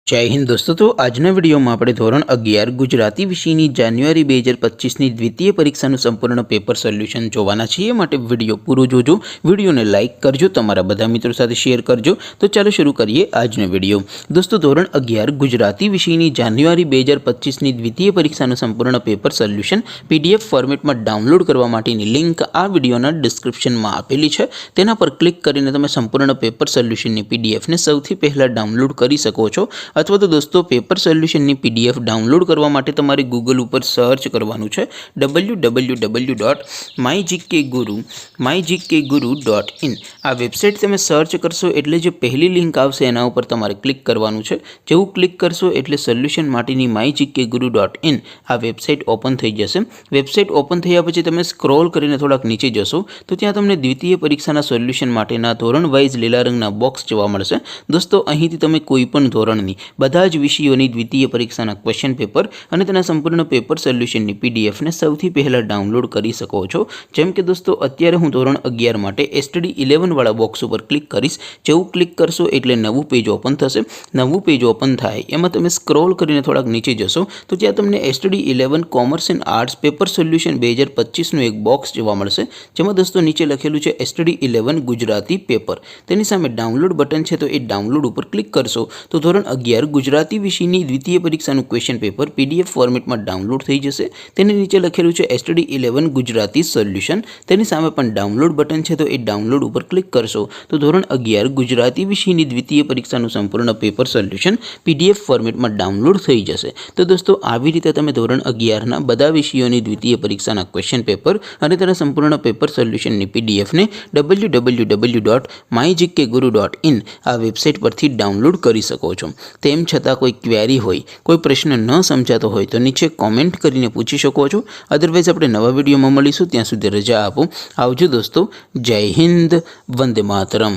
जय हिंद दोस्तों। तो આજના વિડીયોમાં આપણે ધોરણ 11 ગુજરાતી વિષયની જાન્યુઆરી 2025ની દ્વિતીય પરીક્ષાનું સંપૂર્ણ પેપર સોલ્યુશન જોવાના છીએ। માટે વિડીયો પૂરો જોજો, વિડીયોને લાઇક કરજો, તમારા બધા મિત્રો સાથે શેર કરજો। તો ચાલો શરૂ કરીએ આજનો વિડીયો। દોસ્તો ધોરણ 11 ગુજરાતી વિષયની જાન્યુઆરી 2025ની દ્વિતીય પરીક્ષાનું સંપૂર્ણ પેપર સોલ્યુશન પીડીએફ ફોર્મેટમાં ડાઉનલોડ કરવા માટેની લિંક આ વિડીયોના ડિસ્ક્રિપ્શનમાં આપેલી છે। તેના પર ક્લિક કરીને તમે સંપૂર્ણ પેપર સોલ્યુશનની પીડીએફને સૌથી પહેલાં ડાઉનલોડ કરી શકો છો। अथवा तो दोस्तों पेपर सोल्यूशन की पीडीएफ डाउनलॉड करवा माटे तमारे गूगल पर सर्च करवानुं छे www.mygkguru.in। आ वेबसाइट तमे सर्च करशो एटले जो पहली लिंक आवशे एना उपर तमारे क्लिक करवानुं छे। जेवुं क्लिक करशो एटले सोल्यूशन माटेनी mygkguru.in आ वेबसाइट ओपन थई जशे। वेबसाइट ओपन थया पछी तमे स्क्रॉल करीने थोड़ाक नीचे जशो तो त्यां तमने द्वितीय परीक्षाना सोल्यूशन माटेना धोरण वाइज लीला रंगना बॉक्स जोवा मळशे। दोस्तों અહીંથી તમે કોઈ પણ ધોરણની બધા જ વિષયોની દ્વિતીય પરીક્ષાના ક્વેશ્ચન પેપર અને તેના સંપૂર્ણ પેપર સોલ્યુશનની પીડીએફને સૌથી પહેલાં ડાઉનલોડ કરી શકો છો। જેમ કે દોસ્તો અત્યારે હું ધોરણ 11 માટે STD 11 વાળા બોક્સ ઉપર ક્લિક કરીશ। જેવું ક્લિક કરશો એટલે નવું પેજ ઓપન થશે। નવું પેજ ઓપન થાય એમાં તમે સ્ક્રોલ કરીને થોડાક નીચે જશો તો ત્યાં તમને STD 11 commerce and arts paper solution 2025નું એક બોક્સ જોવા મળશે। જેમાં દોસ્તો નીચે લખેલું છે STD 11 ગુજરાતી પેપર। તેની સામે ડાઉનલોડ બટન છે તો એ ડાઉનલોડ ઉપર ક્લિક કરશો તો ધોરણ 11 ગુજરાતી વિષયની દ્વિતીય પરીક્ષાનું ક્વેશ્ચન પેપર પીડીએફ ફોર્મેટમાં ડાઉનલોડ થઈ જશે। તેની નીચે લખેલું છે STD 11 ગુજરાતી સોલ્યુશન। તેની સામે પણ ડાઉનલોડ બટન છે તો એ ડાઉનલોડ ઉપર ક્લિક કરશો તો ધોરણ 11 ગુજરાતી વિષયની દ્વિતીય પરીક્ષાનું સંપૂર્ણ પેપર સોલ્યુશન પીડીએફ ફોર્મેટમાં ડાઉનલોડ થઈ જશે। તો દોસ્તો આવી રીતે તમે ધોરણ 11ના બધા વિષયોની દ્વિતીય પરીક્ષાના ક્વેશ્ચન પેપર અને તેના સંપૂર્ણ પેપર સોલ્યુશનની પીડીએફને www.mygkguru.in આ વેબસાઇટ પરથી ડાઉનલોડ કરી શકો છો। તેમ છતાં કોઈ ક્વેરી હોય, કોઈ પ્રશ્ન ન સમજાતો હોય તો નીચે કોમેન્ટ કરીને પૂછી શકો છો। અધરવાઇઝ આપણે નવા વિડીયોમાં મળીશું, ત્યાં સુધી રજા આપો। આવજો દોસ્તો। જય હિન્દ, વંદે માતરમ।